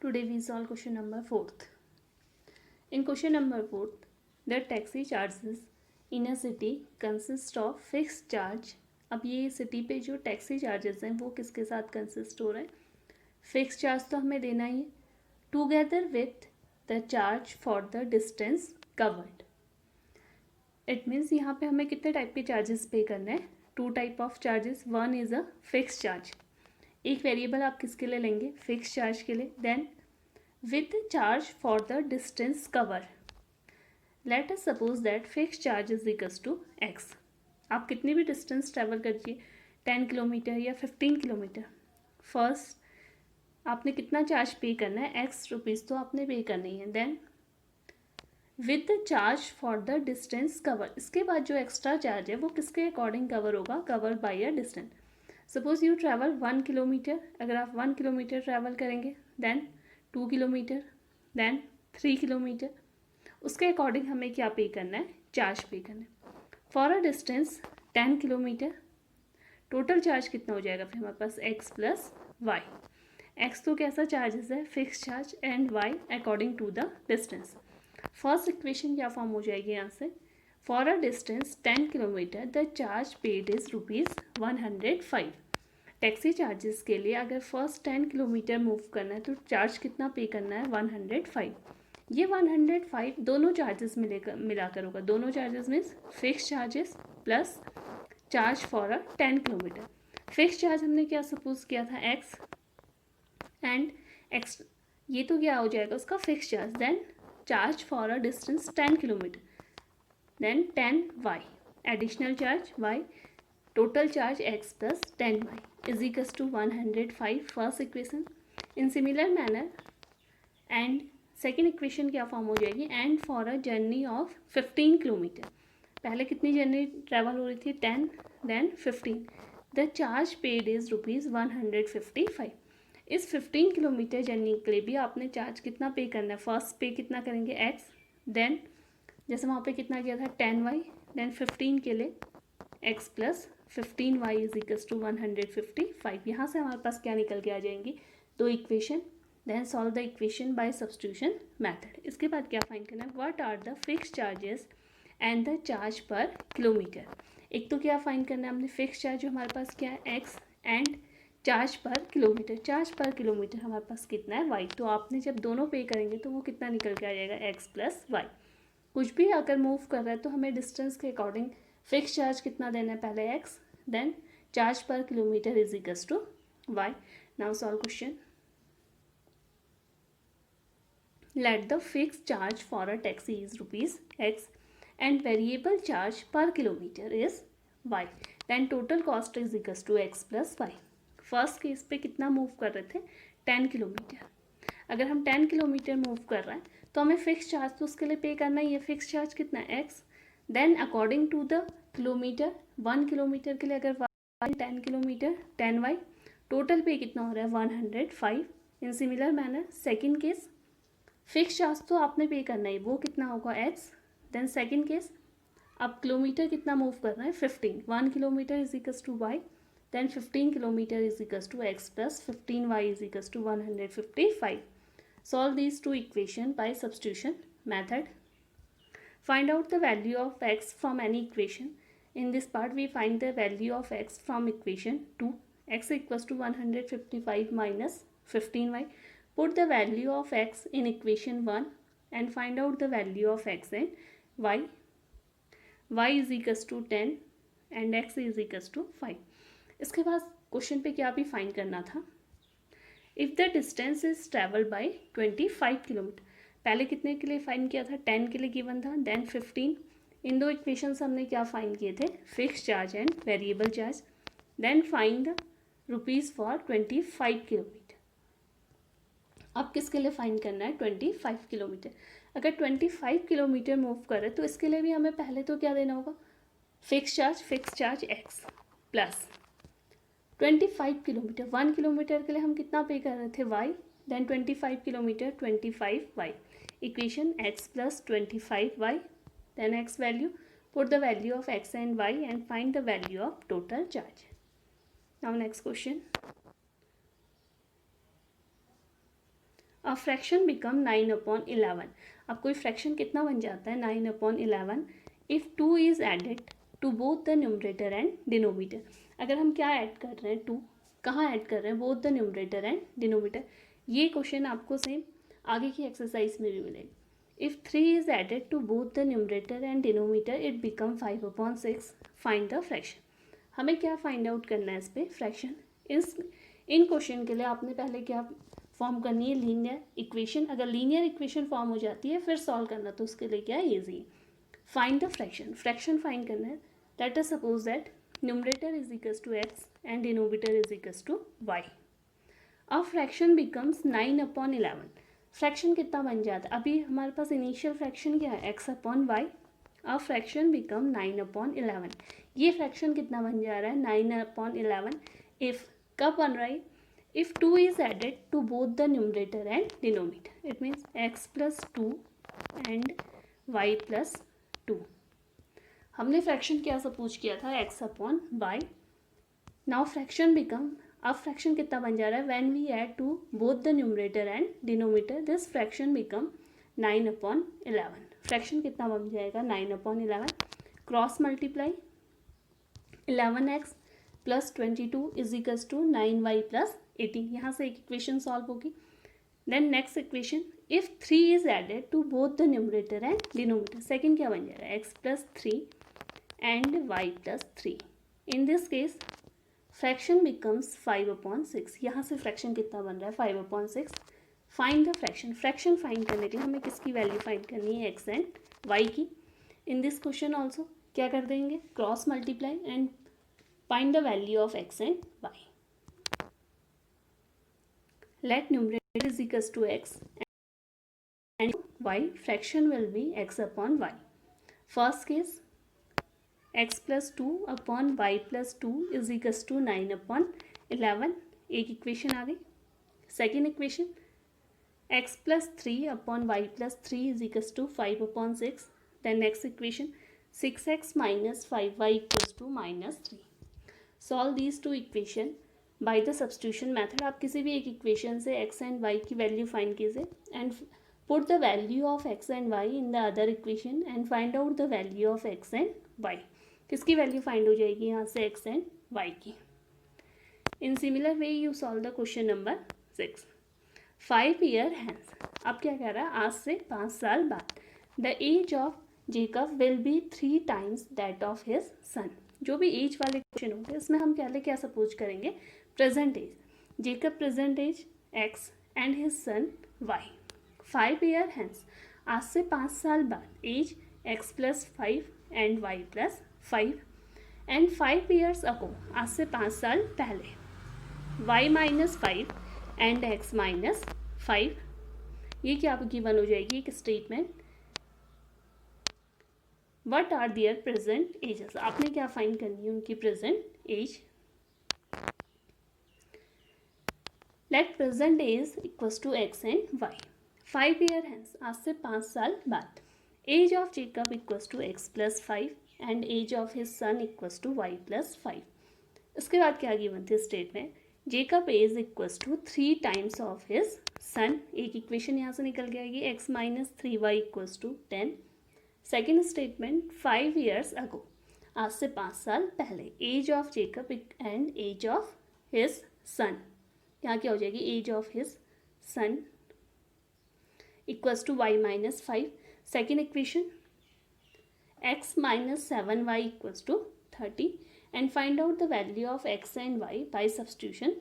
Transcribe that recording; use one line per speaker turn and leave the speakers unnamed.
Today we solve question number 4th. In question number 4th, the taxi charges in a city consist of fixed charge. अब ये city पे जो taxi charges हैं वो किसके साथ कंसिस्ट हो रहे हैं? फिक्स चार्ज तो हमें देना ही है, together with the charge for the distance covered. It means यहाँ पे हमें कितने टाइप के चार्जेस पे करने हैं? Two type of charges. One is a fix charge. एक वेरिएबल आप किसके लिए लेंगे? फिक्स चार्ज के लिए. Then with the charge for the distance cover. Let us suppose that fixed charge is equals to x. आप कितनी भी डिस्टेंस ट्रैवल करिए, 10 किलोमीटर या 15 किलोमीटर, फर्स्ट आपने कितना चार्ज पे करना है? x रुपीज़ तो आपने पे करनी है. Then with the charge for the distance cover. इसके बाद जो एक्स्ट्रा चार्ज है वो किसके अकॉर्डिंग कवर होगा? Cover by a distance. Suppose you travel 1 kilometre. अगर आप 1 किलोमीटर ट्रैवल करेंगे, देन 2 किलोमीटर, देन 3 किलोमीटर, उसके अकॉर्डिंग हमें क्या पे करना है? चार्ज पे करना है. For a distance 10 kilometre total charge कितना हो जाएगा? फिर हमारे पास x प्लस वाई. एक्स तो कैसा चार्जेस है? Fix charge. And Y according to the distance. First equation क्या फॉर्म हो जाएगी यहाँ से? For a distance 10 kilometre the charge paid is ₹105. Taxi charges के लिए अगर फर्स्ट 10 किलोमीटर मूव करना है तो चार्ज कितना पे करना है? 105. ये 105 दोनों चार्जेस मिलाकर होगा. दोनों charges means fix charges plus charge for a 10 kilometre. Fix charge हमने क्या सपोज किया था? x. एंड x ये तो क्या हो जाएगा उसका? Fix charge. Then charge for a distance 10 kilometre, then 10y additional charge y, total charge x plus 10y is equals to 105. first equation. in similar manner and second equation क्या form हो जाएगी? and for a journey of 15 kilometre. पहले कितनी journey travel हो रही थी? 10, then 15. the charge paid is ₹155. इस 15 kilometre journey के लिए भी आपने चार्ज कितना पे करना है? फर्स्ट पे कितना करेंगे? x. देन जैसे वहाँ पे कितना किया था? 10y. देन 15 के लिए x plus 15y is equals to 155. यहाँ से हमारे पास क्या निकल के आ जाएंगी? दो equation. Then solve the equation by substitution method. इसके बाद क्या फाइंड करना है? What are the fix charges and the charge per kilometre. एक तो क्या फाइंड करना है हमने? फिक्स चार्ज जो हमारे पास क्या है? x. And charge per kilometre. Charge per kilometre हमारे पास कितना है? y. तो आपने जब दोनों पे करेंगे तो वो कितना निकल के आ जाएगा? x plus Y. कुछ भी अगर मूव कर रहा है तो हमें डिस्टेंस के अकॉर्डिंग फिक्स चार्ज कितना देना है? पहले x, then charge per kilometre is equals to y. Now solve question. Let the fix charge for a taxi is ₹x and variable charge per kilometre is y. Then total cost is equals to x plus Y. First case पे कितना move कर रहे थे? 10 kilometre. अगर हम 10 kilometre move कर रहे हैं तो हमें फिक्स चार्ज तो उसके लिए पे करना ही है. फिक्स चार्ज कितना है? x. Then according to the kilometre, 1 kilometre के लिए अगर 10 किलोमीटर 10y, टोटल पे कितना हो रहा है? 105. In similar manner second case, fix charge तो आपने पे करना है, वो कितना होगा? x. देन सेकेंड केस, अब किलोमीटर कितना मूव कर रहे हैं? 15. 1 kilometre is equals to y. Then 15 kilometre is equals to x plus 15y is equals to 155. Solve these two equations by substitution method. Find out the value of x from any equation. In this part we find the value of x from equation 2. x equals to 155 minus 15y. Put the value of x in equation 1 and find out the value of x in y. y is equals to 10 and x is equals to 5. इसके बाद question पे क्या भी find करना था? If the distance is travel by 25 kilometre. पहले कितने के लिए फाइंड किया था? 10 के लिए गिवन था. देन 15. इन दो इक्वेशंस हमने क्या फाइंड किए थे? Fix charge and variable charge. Then find the rupees for 25 kilometre. अब किसके लिए फाइंड करना है? 25 किलोमीटर. अगर 25 किलोमीटर मूव करे तो इसके लिए भी हमें पहले तो क्या देना होगा? Fix charge x plus 25 kilometre. 1 kilometre के लिए हम कितना पे कर रहे थे? y. Then 25 kilometre 25y. Equation x plus 25y. Then x value, put the value of x and y and find the value of total charge. Now next question. A fraction become 9/11। अब कोई fraction कितना बन जाता है 9/11 if 2 is added to both the numerator and denominator. अगर हम क्या add कर रहे हैं 2 कहाँ ऐड कर रहे हैं both the numerator and denominator. ये क्वेश्चन आपको सेम आगे की एक्सरसाइज में भी मिलेगा। If 3 is added to both the numerator and denominator it become 5/6। Find the fraction. हमें क्या फाइंड आउट करना है इस पर फ्रैक्शन। इन क्वेश्चन के लिए आपने पहले क्या फॉर्म करनी है लीनियर इक्वेशन। अगर लीनियर इक्वेशन फॉर्म हो जाती है फिर सॉल्व करना तो उसके लिए क्या ईजी है। Find the fraction. Fraction find करना है। Let us suppose that numerator is equals to X and denominator is equals to Y. अब फ्रैक्शन बिकम्स 9/11। फ्रैक्शन कितना बन जाता है अभी हमारे पास इनिशियल फ्रैक्शन क्या है x/y। अब फ्रैक्शन बिकम 9/11। ये फ्रैक्शन कितना बन जा रहा है 9/11 इफ़ कब बन रहा है if 2 is added to both the numerator and denominator it means x+2 and y+2। हमने फ्रैक्शन क्या सपोज किया था x/y। नाउ फ्रैक्शन बिकम अब फ्रैक्शन कितना बन जा रहा है when we add two both the numerator and denominator this fraction become 9/11। Fraction कितना बन जाएगा 9/11 cross multiply 11x + 22 is equals to 9y + 18। यहाँ से एक इक्वेशन सॉल्व होगी। Then next equation if 3 is added to both the numerator and denominator second क्या बन जाएगा x+3 and y+3। In this case fraction becomes 5/6। यहाँ से फ्रैक्शन कितना बन रहा है 5/6। Find the fraction. Fraction find करने के लिए हमें किसकी वैल्यू फाइंड करनी है x एंड y की। इन दिस क्वेश्चन ऑल्सो क्या कर देंगे cross multiply and find the value of x and y. Let numerator is equals to x and y. Fraction will be x/y. First case x+2 upon y+2 is equals to 9/11। एक equation आ गई। Second equation x+3 upon y+3 is equals to 5/6। then next equation 6x minus 5y equals to -3। Solve these two equation by the substitution method. आप किसी भी एक equation से x and y की value find कीजिए and put the value of x and y in the other equation and find out the value of x and y। किसकी value find हो जाएगी यहाँ से x एंड y की। In similar way you solve the question number 6। 5 year hence. अब क्या कह रहा है आज से 5 साल बाद the age of Jacob will be 3 times that of his son. जो भी एज वाले क्वेश्चन होंगे इसमें हम पहले क्या सपोज करेंगे present age. Jacob present age x and his son y। 5 year hence आज से 5 साल बाद age x+5 and y+5 and 5 years ago आज से 5 साल पहले y-5 एंड x-5। ये क्या गिवन हो जाएगी एक statement. What are their present ages. आपने क्या फाइंड करनी है उनकी present age. Let present age equals to x and y। 5 year hence आज से 5 साल बाद age of Jacob equals to x+5 and age of his son equals to y+5। इसके बाद क्या गिवन थी statement Jacob age equals to 3 times of his son. एक equation यहाँ से निकल के आएगी x-3y equals to 10। Second statement 5 years ago आज से 5 साल पहले age of Jacob and age of his son. यहाँ क्या हो जाएगी age of his son equals to y-5। Second equation x-7y equals to 30 and find out the value of x and y by substitution.